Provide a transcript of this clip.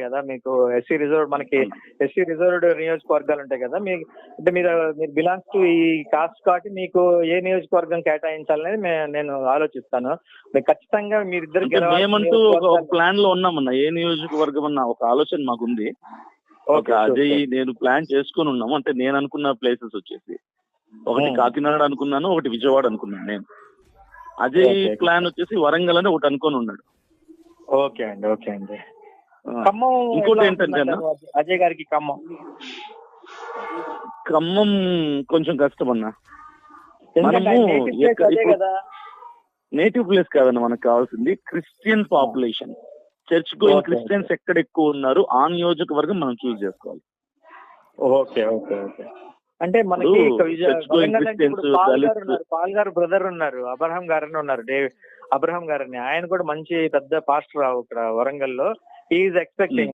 కదా మీకు SC reserved, మనకి ఎస్సీ రిజర్వ్డ్ నియోజకవర్గాలు ఉంటాయి కదా, మీ అంటే మీరు బిలాంగ్స్ టు ఈ కాస్ట్ కాబట్టి మీకు ఏ నియోజకవర్గం కేటాయించాలనేది నేను ఆలోచిస్తాను. మీకు ఖచ్చితంగా మీరిద్దరు మేమంటూ ఒక ప్లాన్ లో ఉన్నామన్నా, ఏ నియోజకవర్గం అన్న ఒక ఆలోచన మాకుంది. అజయ్ నేను ప్లాన్ చేసుకుని ఉన్నాము. అంటే నేను అనుకున్న ప్లేసెస్ వచ్చేసి ఒకటి కాకినాడ అనుకున్నాను, ఒకటి విజయవాడ అనుకున్నాను నేను. అజయ్ ప్లాన్ వచ్చేసి వరంగల్ అని ఒకటి అనుకొని ఉన్నాడు. ఓకే అండి, ఓకే అండి. ఖమ్మం ఇంకోటి ఏంటంటే అజయ్ గారికి ఖమ్మం కొంచెం కష్టం అన్న. నేటివ్ ప్లేస్ కాదన్న మనకు కావాల్సింది Christian population. Church going Christians ఎక్కడ ఎక్కువ ఉన్నారు ఆ నియోజకవర్గం మనం చూస్ చేసుకోవాలి. Okay okay okay. అంటే మనకి పాల్ గారు బ్రదర్ ఉన్నారు, అబ్రహాం గారని ఉన్నారు, అబ్రహాం గారని. ఆయన కూడా మంచి పెద్ద పాస్టర్ ఇక్కడ వరంగల్ లో. Is expecting